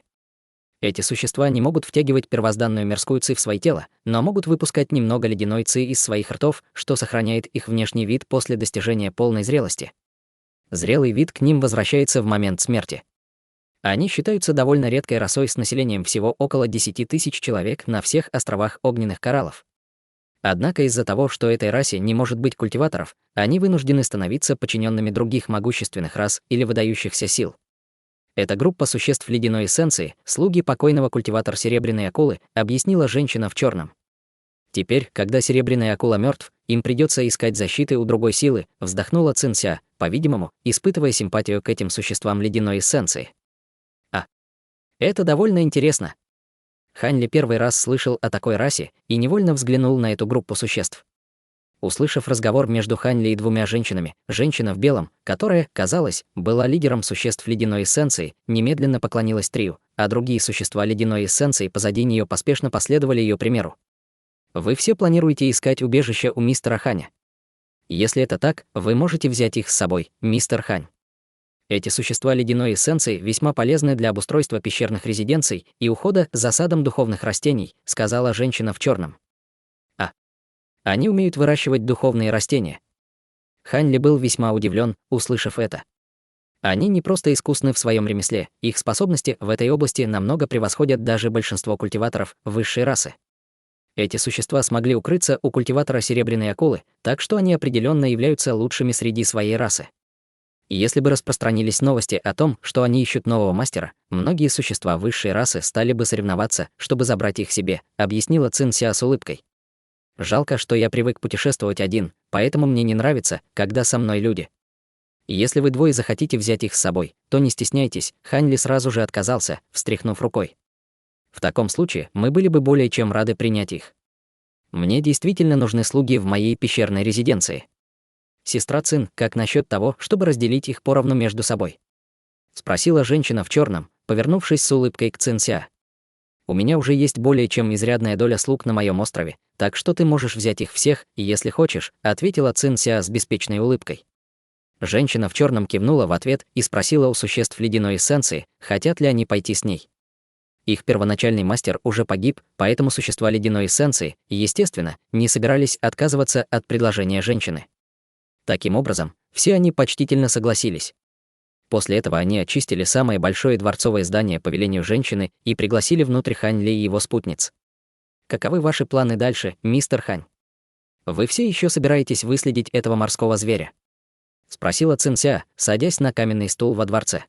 Эти существа не могут втягивать первозданную мирскую ци в свое тело, но могут выпускать немного ледяной ци из своих ртов, что сохраняет их внешний вид после достижения полной зрелости. Зрелый вид к ним возвращается в момент смерти. Они считаются довольно редкой расой с населением всего около 10 тысяч человек на всех островах огненных кораллов. Однако из-за того, что этой расе не может быть культиваторов, они вынуждены становиться подчиненными других могущественных рас или выдающихся сил. Эта группа существ ледяной эссенции, слуги покойного культиватора серебряной акулы, объяснила женщина в черном. Теперь, когда серебряная акула мертв, им придется искать защиты у другой силы, вздохнула Цинся, по-видимому, испытывая симпатию к этим существам ледяной эссенции. Это довольно интересно. Ханьли первый раз слышал о такой расе и невольно взглянул на эту группу существ. Услышав разговор между Ханьли и двумя женщинами, женщина в белом, которая, казалось, была лидером существ ледяной эссенции, немедленно поклонилась Трию, а другие существа ледяной эссенции позади нее поспешно последовали ее примеру. Вы все планируете искать убежище у мистера Ханя. Если это так, вы можете взять их с собой, мистер Хань. Эти существа ледяной эссенции весьма полезны для обустройства пещерных резиденций и ухода за садом духовных растений, сказала женщина в черном. Они умеют выращивать духовные растения. Ханьли был весьма удивлен, услышав это. Они не просто искусны в своем ремесле, их способности в этой области намного превосходят даже большинство культиваторов высшей расы. Эти существа смогли укрыться у культиватора серебряной акулы, так что они определенно являются лучшими среди своей расы. Если бы распространились новости о том, что они ищут нового мастера, многие существа высшей расы стали бы соревноваться, чтобы забрать их себе, объяснила Цинся с улыбкой. Жалко, что я привык путешествовать один, поэтому мне не нравится, когда со мной люди. Если вы двое захотите взять их с собой, то не стесняйтесь, Ханьли сразу же отказался, встряхнув рукой. В таком случае мы были бы более чем рады принять их. Мне действительно нужны слуги в моей пещерной резиденции. Сестра Цин, как насчет того, чтобы разделить их поровну между собой? Спросила женщина в черном, повернувшись с улыбкой к Цинся. У меня уже есть более чем изрядная доля слуг на моем острове, так что ты можешь взять их всех, если хочешь, ответила Цинся с беспечной улыбкой. Женщина в черном кивнула в ответ и спросила у существ ледяной эссенции, хотят ли они пойти с ней. Их первоначальный мастер уже погиб, поэтому существа ледяной эссенции, естественно, не собирались отказываться от предложения женщины. Таким образом, все они почтительно согласились. После этого они очистили самое большое дворцовое здание по велению женщины и пригласили внутрь Ханьли и его спутниц. Каковы ваши планы дальше, мистер Хань? Вы все еще собираетесь выследить этого морского зверя? Спросила Цинся, садясь на каменный стул во дворце.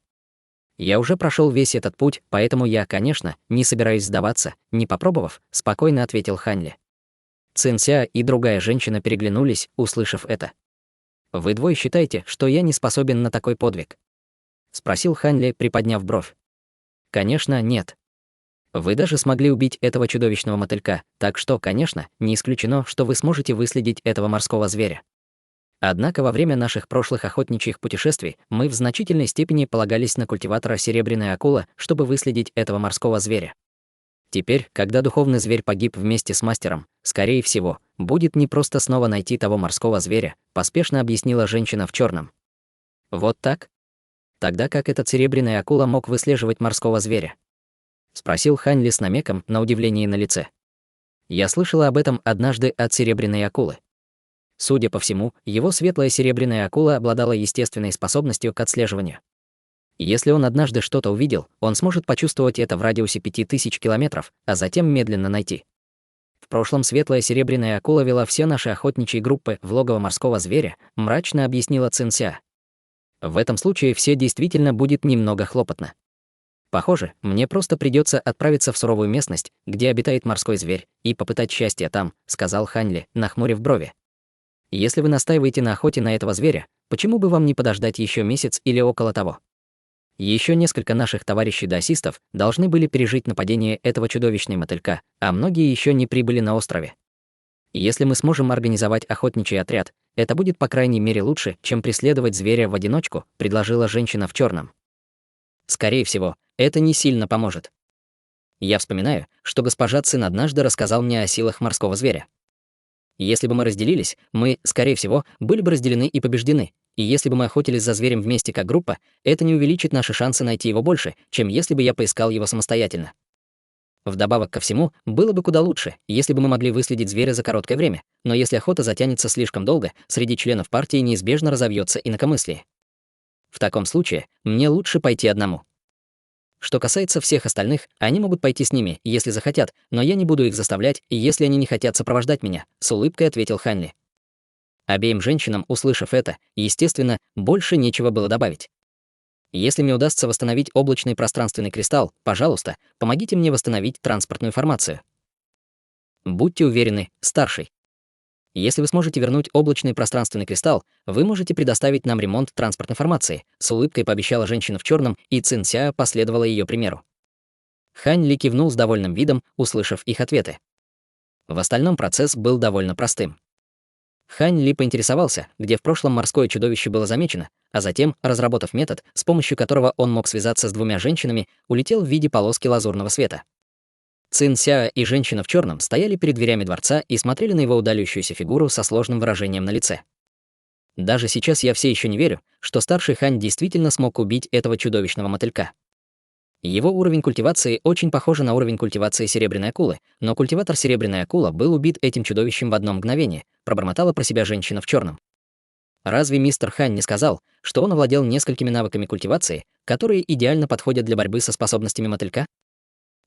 Я уже прошел весь этот путь, поэтому я, конечно, не собираюсь сдаваться, не попробовав, спокойно ответил Ханьли. Цинся и другая женщина переглянулись, услышав это. Вы двое считаете, что я не способен на такой подвиг? Спросил Ханьли, приподняв бровь. Конечно, нет. Вы даже смогли убить этого чудовищного мотылька, так что, конечно, не исключено, что вы сможете выследить этого морского зверя. Однако во время наших прошлых охотничьих путешествий мы в значительной степени полагались на культиватора серебряной акулы, чтобы выследить этого морского зверя. Теперь, когда духовный зверь погиб вместе с мастером, скорее всего, будет непросто снова найти того морского зверя, поспешно объяснила женщина в черном. Вот так? Тогда как эта серебряная акула мог выслеживать морского зверя? Спросил Ханьли с намеком на удивление на лице. Я слышала об этом однажды от серебряной акулы. Судя по всему, его светлая серебряная акула обладала естественной способностью к отслеживанию. Если он однажды что-то увидел, он сможет почувствовать это в радиусе 5000 километров, а затем медленно найти. В прошлом светлая серебряная акула вела все наши охотничьи группы в логово морского зверя, мрачно объяснила Цинся. В этом случае все действительно будет немного хлопотно. Похоже, мне просто придется отправиться в суровую местность, где обитает морской зверь, и попытать счастье там, сказал Ханли, нахмурив брови. Если вы настаиваете на охоте на этого зверя, почему бы вам не подождать еще месяц или около того? Еще несколько наших товарищей-даосистов должны были пережить нападение этого чудовищного мотылька, а многие еще не прибыли на острове. Если мы сможем организовать охотничий отряд, это будет по крайней мере лучше, чем преследовать зверя в одиночку, предложила женщина в черном. Скорее всего, это не сильно поможет. Я вспоминаю, что госпожа Цин однажды рассказал мне о силах морского зверя. Если бы мы разделились, мы, скорее всего, были бы разделены и побеждены. И если бы мы охотились за зверем вместе как группа, это не увеличит наши шансы найти его больше, чем если бы я поискал его самостоятельно. Вдобавок ко всему, было бы куда лучше, если бы мы могли выследить зверя за короткое время, но если охота затянется слишком долго, среди членов партии неизбежно разовьется инакомыслие. В таком случае, мне лучше пойти одному. Что касается всех остальных, они могут пойти с ними, если захотят, но я не буду их заставлять, если они не хотят сопровождать меня, с улыбкой ответил Ханли. Обеим женщинам, услышав это, естественно, больше нечего было добавить. Если мне удастся восстановить облачный пространственный кристалл, пожалуйста, помогите мне восстановить транспортную формацию. Будьте уверены, старший. Если вы сможете вернуть облачный пространственный кристалл, вы можете предоставить нам ремонт транспортной формации, с улыбкой пообещала женщина в черном, и Цинся последовала ее примеру. Хань Ли кивнул с довольным видом, услышав их ответы. В остальном процесс был довольно простым. Хань Ли поинтересовался, где в прошлом морское чудовище было замечено, а затем, разработав метод, с помощью которого он мог связаться с двумя женщинами, улетел в виде полоски лазурного света. Цин Ся и женщина в черном стояли перед дверями дворца и смотрели на его удаляющуюся фигуру со сложным выражением на лице. Даже сейчас я все еще не верю, что старший Хань действительно смог убить этого чудовищного мотылька. Его уровень культивации очень похож на уровень культивации серебряной акулы, но культиватор серебряной акула был убит этим чудовищем в одно мгновение, пробормотала про себя женщина в черном. Разве мистер Хань не сказал, что он овладел несколькими навыками культивации, которые идеально подходят для борьбы со способностями мотылька?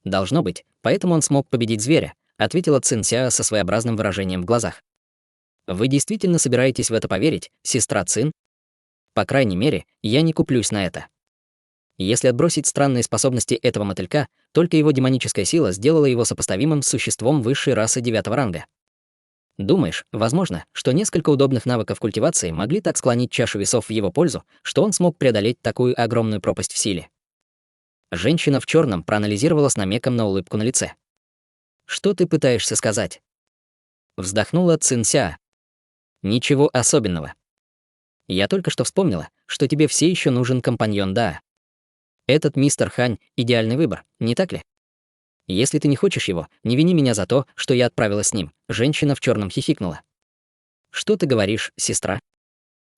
Должно быть, поэтому он смог победить зверя, ответила Цинся со своеобразным выражением в глазах. Вы действительно собираетесь в это поверить, сестра Цин? По крайней мере, я не куплюсь на это. Если отбросить странные способности этого мотылька, только его демоническая сила сделала его сопоставимым с существом высшей расы 9-го ранга. Думаешь, возможно, что несколько удобных навыков культивации могли так склонить чашу весов в его пользу, что он смог преодолеть такую огромную пропасть в силе? Женщина в черном проанализировала с намеком на улыбку на лице. Что ты пытаешься сказать? Вздохнула Цинся. Ничего особенного. Я только что вспомнила, что тебе все еще нужен компаньон Даа. Этот мистер Хань — идеальный выбор, не так ли? Если ты не хочешь его, не вини меня за то, что я отправилась с ним. Женщина в черном хихикнула. Что ты говоришь, сестра?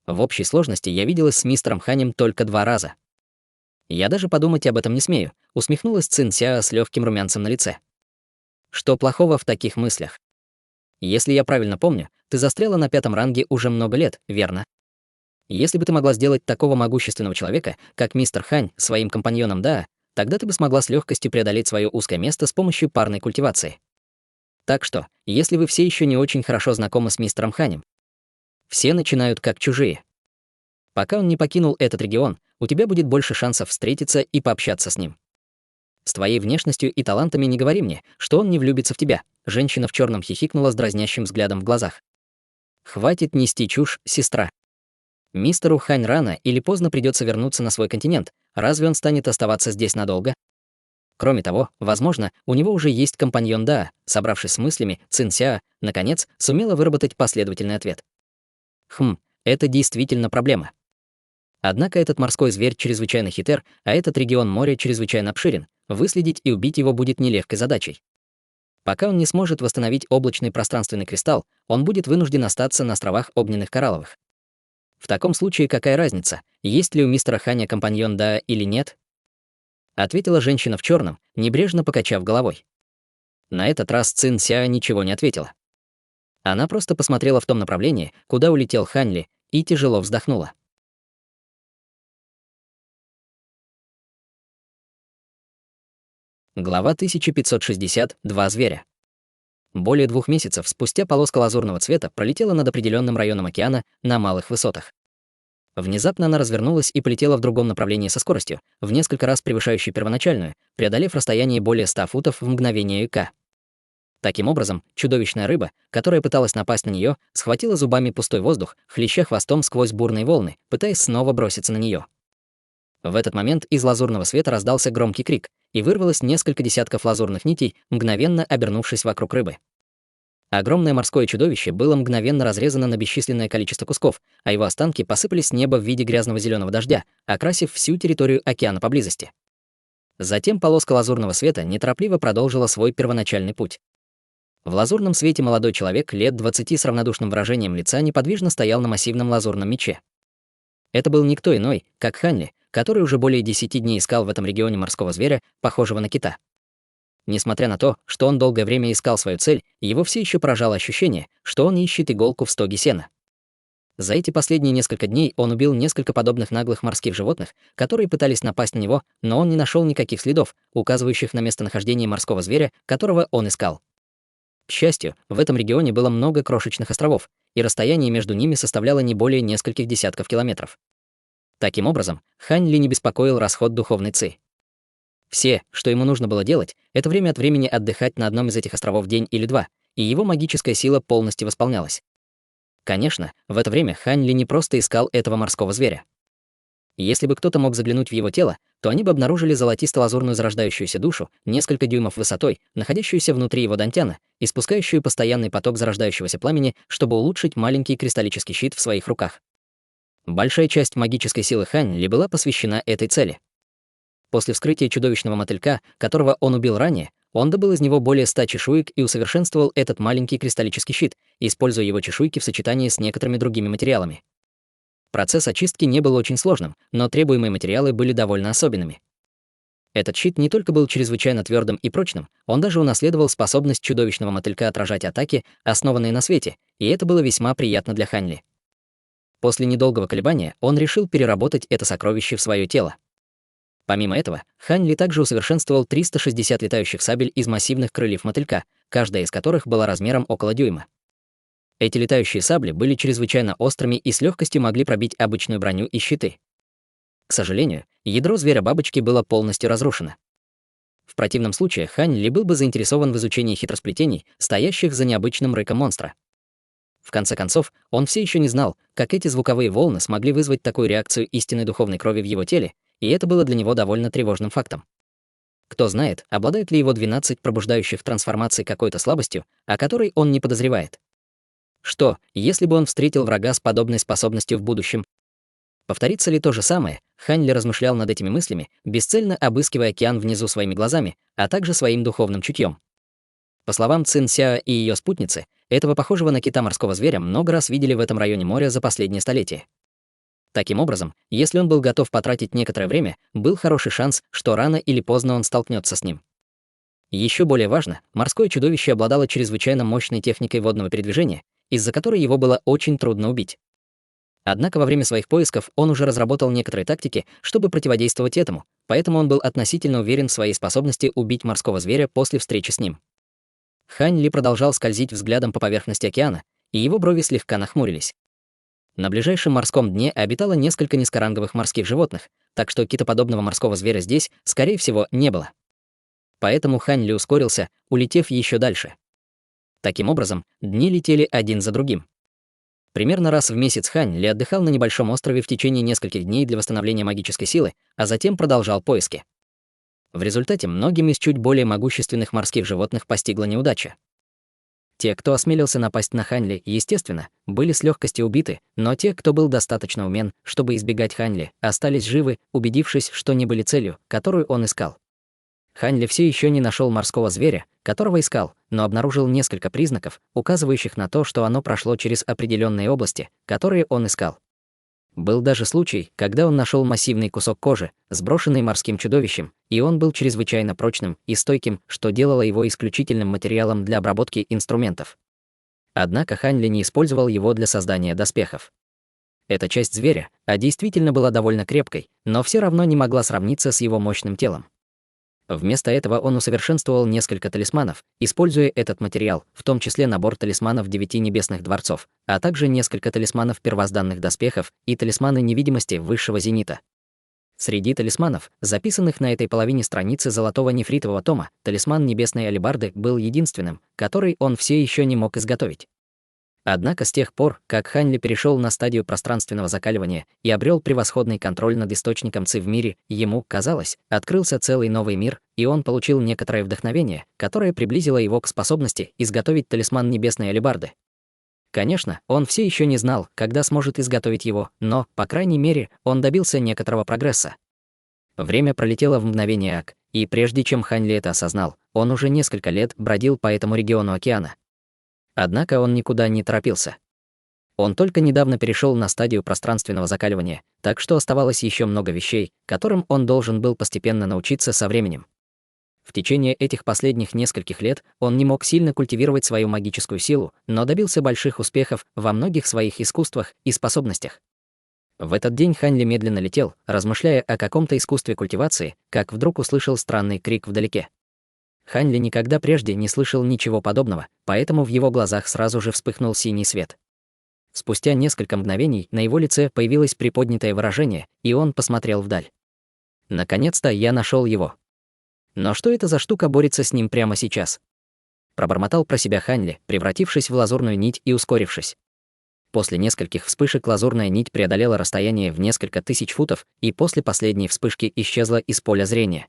В общей сложности я виделась с мистером Ханем только 2 раза. Я даже подумать об этом не смею, усмехнулась Цинся с легким румянцем на лице. Что плохого в таких мыслях? Если я правильно помню, ты застряла на 5-м ранге уже много лет, верно? Если бы ты могла сделать такого могущественного человека, как мистер Хань, своим компаньоном Даа, тогда ты бы смогла с легкостью преодолеть свое узкое место с помощью парной культивации. Так что, если вы все еще не очень хорошо знакомы с мистером Ханем, все начинают как чужие. Пока он не покинул этот регион, у тебя будет больше шансов встретиться и пообщаться с ним. С твоей внешностью и талантами не говори мне, что он не влюбится в тебя. Женщина в черном хихикнула с дразнящим взглядом в глазах. Хватит нести чушь, сестра. Мистеру Хань рано или поздно придется вернуться на свой континент. Разве он станет оставаться здесь надолго? Кроме того, возможно, у него уже есть компаньон Даа. Собравшись с мыслями, Цинся, наконец, сумела выработать последовательный ответ. Это действительно проблема. Однако этот морской зверь чрезвычайно хитр, а этот регион моря чрезвычайно обширен. Выследить и убить его будет нелегкой задачей. Пока он не сможет восстановить облачный пространственный кристалл, он будет вынужден остаться на островах Огненных Коралловых. В таком случае какая разница, есть ли у мистера Ханя компаньон Даа или нет? Ответила женщина в черном, небрежно покачав головой. На этот раз Цин Ся ничего не ответила. Она просто посмотрела в том направлении, куда улетел Хань Ли, и тяжело вздохнула. Глава 1560. Два зверя. Более 2 месяцев спустя полоска лазурного цвета пролетела над определенным районом океана на малых высотах. Внезапно она развернулась и полетела в другом направлении со скоростью, в несколько раз превышающей первоначальную, преодолев расстояние более 100 футов в мгновение ока. Таким образом, чудовищная рыба, которая пыталась напасть на нее, схватила зубами пустой воздух, хлеща хвостом сквозь бурные волны, пытаясь снова броситься на нее. В этот момент из лазурного света раздался громкий крик, и вырвалось несколько десятков лазурных нитей, мгновенно обернувшись вокруг рыбы. Огромное морское чудовище было мгновенно разрезано на бесчисленное количество кусков, а его останки посыпались с неба в виде грязного зеленого дождя, окрасив всю территорию океана поблизости. Затем полоска лазурного света неторопливо продолжила свой первоначальный путь. В лазурном свете молодой человек лет 20 с равнодушным выражением лица неподвижно стоял на массивном лазурном мече. Это был никто иной, как Ханли, который уже более 10 дней искал в этом регионе морского зверя, похожего на кита. Несмотря на то, что он долгое время искал свою цель, его все еще поражало ощущение, что он ищет иголку в стоге сена. За эти последние несколько дней он убил несколько подобных наглых морских животных, которые пытались напасть на него, но он не нашел никаких следов, указывающих на местонахождение морского зверя, которого он искал. К счастью, в этом регионе было много крошечных островов, и расстояние между ними составляло не более нескольких десятков километров. Таким образом, Хань Ли не беспокоил расход духовной ци. Все, что ему нужно было делать, это время от времени отдыхать на одном из этих островов день или два, и его магическая сила полностью восполнялась. Конечно, в это время Хань Ли не просто искал этого морского зверя. Если бы кто-то мог заглянуть в его тело, то они бы обнаружили золотисто-лазурную зарождающуюся душу, несколько дюймов высотой, находящуюся внутри его дантяна, испускающую постоянный поток зарождающегося пламени, чтобы улучшить маленький кристаллический щит в своих руках. Большая часть магической силы Хань Ли была посвящена этой цели. После вскрытия чудовищного мотылька, которого он убил ранее, он добыл из него более 100 чешуек и усовершенствовал этот маленький кристаллический щит, используя его чешуйки в сочетании с некоторыми другими материалами. Процесс очистки не был очень сложным, но требуемые материалы были довольно особенными. Этот щит не только был чрезвычайно твердым и прочным, он даже унаследовал способность чудовищного мотылька отражать атаки, основанные на свете, и это было весьма приятно для Хань Ли. После недолгого колебания он решил переработать это сокровище в свое тело. Помимо этого, Хань Ли также усовершенствовал 360 летающих сабель из массивных крыльев мотылька, каждая из которых была размером около дюйма. Эти летающие сабли были чрезвычайно острыми и с легкостью могли пробить обычную броню и щиты. К сожалению, ядро зверя-бабочки было полностью разрушено. В противном случае Хань Ли был бы заинтересован в изучении хитросплетений, стоящих за необычным рыком монстра. В конце концов, он все еще не знал, как эти звуковые волны смогли вызвать такую реакцию истинной духовной крови в его теле, и это было для него довольно тревожным фактом. Кто знает, обладает ли его 12 пробуждающих трансформаций какой-то слабостью, о которой он не подозревает. Что, если бы он встретил врага с подобной способностью в будущем? Повторится ли то же самое? Хань Ли размышлял над этими мыслями, бесцельно обыскивая океан внизу своими глазами, а также своим духовным чутьем. По словам Цин Сяо и ее спутницы, этого похожего на кита морского зверя много раз видели в этом районе моря за последнее столетие. Таким образом, если он был готов потратить некоторое время, был хороший шанс, что рано или поздно он столкнется с ним. Еще более важно, морское чудовище обладало чрезвычайно мощной техникой водного передвижения, из-за которой его было очень трудно убить. Однако во время своих поисков он уже разработал некоторые тактики, чтобы противодействовать этому, поэтому он был относительно уверен в своей способности убить морского зверя после встречи с ним. Хань Ли продолжал скользить взглядом по поверхности океана, и его брови слегка нахмурились. На ближайшем морском дне обитало несколько низкоранговых морских животных, так что китоподобного морского зверя здесь, скорее всего, не было. Поэтому Хань Ли ускорился, улетев еще дальше. Таким образом, дни летели один за другим. Примерно раз в месяц Хань Ли отдыхал на небольшом острове в течение нескольких дней для восстановления магической силы, а затем продолжал поиски. В результате многим из чуть более могущественных морских животных постигла неудача. Те, кто осмелился напасть на Хань Ли, естественно, были с легкостью убиты, но те, кто был достаточно умен, чтобы избегать Хань Ли, остались живы, убедившись, что не были целью, которую он искал. Хань Ли все еще не нашел морского зверя, которого искал, но обнаружил несколько признаков, указывающих на то, что оно прошло через определенные области, которые он искал. Был даже случай, когда он нашел массивный кусок кожи, сброшенный морским чудовищем, и он был чрезвычайно прочным и стойким, что делало его исключительным материалом для обработки инструментов. Однако Хань Ли не использовал его для создания доспехов. Эта часть зверя, действительно была довольно крепкой, но все равно не могла сравниться с его мощным телом. Вместо этого он усовершенствовал несколько талисманов, используя этот материал, в том числе набор талисманов 9 небесных дворцов, а также несколько талисманов первозданных доспехов и талисманы невидимости высшего зенита. Среди талисманов, записанных на этой половине страницы золотого нефритового тома, талисман небесной алебарды был единственным, который он все еще не мог изготовить. Однако с тех пор, как Хань Ли перешел на стадию пространственного закаливания и обрел превосходный контроль над источником ци в мире, ему, казалось, открылся целый новый мир, и он получил некоторое вдохновение, которое приблизило его к способности изготовить талисман небесной алебарды. Конечно, он все еще не знал, когда сможет изготовить его, но, по крайней мере, он добился некоторого прогресса. Время пролетело в мгновение ока, и прежде чем Хань Ли это осознал, он уже несколько лет бродил по этому региону океана. Однако он никуда не торопился. Он только недавно перешел на стадию пространственного закаливания, так что оставалось еще много вещей, которым он должен был постепенно научиться со временем. В течение этих последних нескольких лет он не мог сильно культивировать свою магическую силу, но добился больших успехов во многих своих искусствах и способностях. В этот день Хань Ли медленно летел, размышляя о каком-то искусстве культивации, как вдруг услышал странный крик вдалеке. Хань Ли никогда прежде не слышал ничего подобного, поэтому в его глазах сразу же вспыхнул синий свет. Спустя несколько мгновений на его лице появилось приподнятое выражение, и он посмотрел вдаль. «Наконец-то я нашел его. Но что это за штука борется с ним прямо сейчас?» Пробормотал про себя Хань Ли, превратившись в лазурную нить и ускорившись. После нескольких вспышек лазурная нить преодолела расстояние в несколько тысяч футов и после последней вспышки исчезла из поля зрения.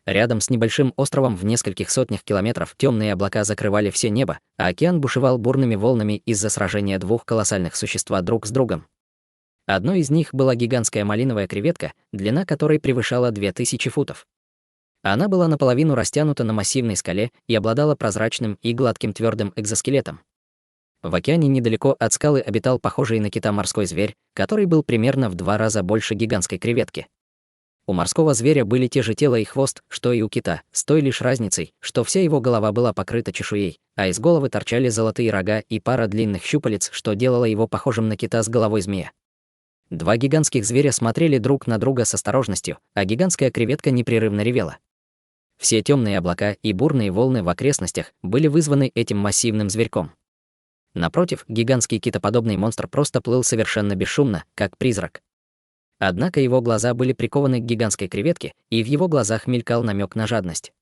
Рядом с небольшим островом в нескольких сотнях километров темные облака закрывали все небо, а океан бушевал бурными волнами из-за сражения двух колоссальных существ друг с другом. Одной из них была гигантская малиновая креветка, длина которой превышала 2000 футов. Она была наполовину растянута на массивной скале и обладала прозрачным и гладким твердым экзоскелетом. В океане недалеко от скалы обитал похожий на кита морской зверь, который был примерно в 2 раза больше гигантской креветки. У морского зверя были те же тело и хвост, что и у кита, с той лишь разницей, что вся его голова была покрыта чешуей, а из головы торчали золотые рога и пара длинных щупалец, что делало его похожим на кита с головой змея. Два гигантских зверя смотрели друг на друга с осторожностью, а гигантская креветка непрерывно ревела. Все темные облака и бурные волны в окрестностях были вызваны этим массивным зверьком. Напротив, гигантский китоподобный монстр просто плыл совершенно бесшумно, как призрак. Однако его глаза были прикованы к гигантской креветке, и в его глазах мелькал намек на жадность.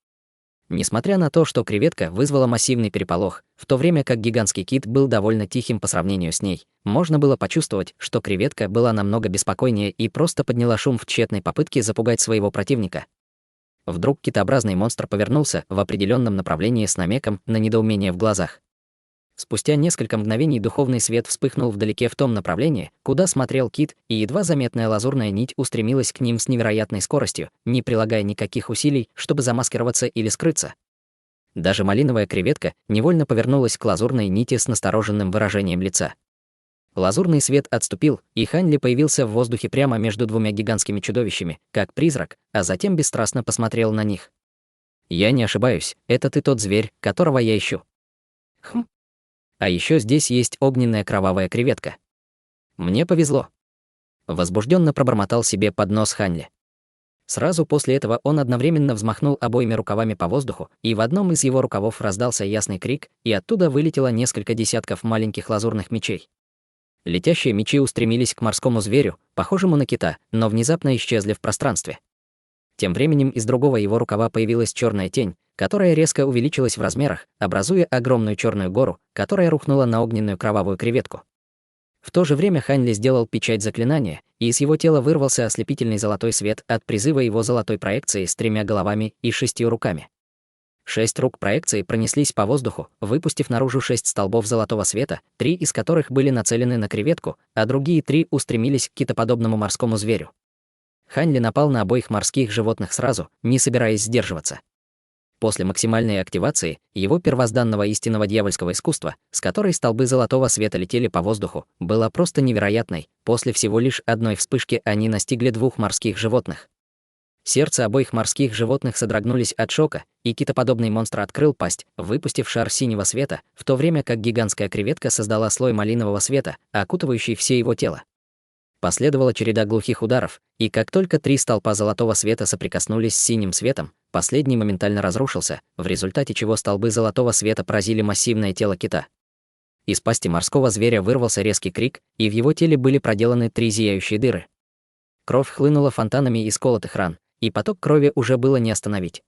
Несмотря на то, что креветка вызвала массивный переполох, в то время как гигантский кит был довольно тихим по сравнению с ней, можно было почувствовать, что креветка была намного беспокойнее и просто подняла шум в тщетной попытке запугать своего противника. Вдруг китообразный монстр повернулся в определенном направлении с намеком на недоумение в глазах. Спустя несколько мгновений духовный свет вспыхнул вдалеке в том направлении, куда смотрел кит, и едва заметная лазурная нить устремилась к ним с невероятной скоростью, не прилагая никаких усилий, чтобы замаскироваться или скрыться. Даже малиновая креветка невольно повернулась к лазурной нити с настороженным выражением лица. Лазурный свет отступил, и Хань Ли появился в воздухе прямо между двумя гигантскими чудовищами, как призрак, а затем бесстрастно посмотрел на них. «Я не ошибаюсь, это ты тот зверь, которого я ищу». «Хм. А еще здесь есть огненная кровавая креветка. Мне повезло». Возбужденно пробормотал себе под нос Хань Ли. Сразу после этого он одновременно взмахнул обоими рукавами по воздуху, и в одном из его рукавов раздался ясный крик, и оттуда вылетело несколько десятков маленьких лазурных мечей. Летящие мечи устремились к морскому зверю, похожему на кита, но внезапно исчезли в пространстве. Тем временем из другого его рукава появилась черная тень, которая резко увеличилась в размерах, образуя огромную черную гору, которая рухнула на огненную кровавую креветку. В то же время Хань Ли сделал печать заклинания, и из его тела вырвался ослепительный золотой свет от призыва его золотой проекции с 3 головами и 6 руками. 6 рук проекции пронеслись по воздуху, выпустив наружу 6 столбов золотого света, 3 из которых были нацелены на креветку, а другие 3 устремились к китоподобному морскому зверю. Хань Ли напал на обоих морских животных сразу, не собираясь сдерживаться. После максимальной активации его первозданного истинного дьявольского искусства, с которой столбы золотого света летели по воздуху, была просто невероятной. После всего лишь одной вспышки они настигли 2 морских животных. Сердца обоих морских животных содрогнулись от шока, и китоподобный монстр открыл пасть, выпустив шар синего света, в то время как гигантская креветка создала слой малинового света, окутывающий все его тело. Последовала череда глухих ударов, и как только 3 столпа золотого света соприкоснулись с синим светом, Последний моментально разрушился, в результате чего столбы золотого света поразили массивное тело кита. Из пасти морского зверя вырвался резкий крик, и в его теле были проделаны 3 зияющие дыры. Кровь хлынула фонтанами из колотых ран, и поток крови уже было не остановить.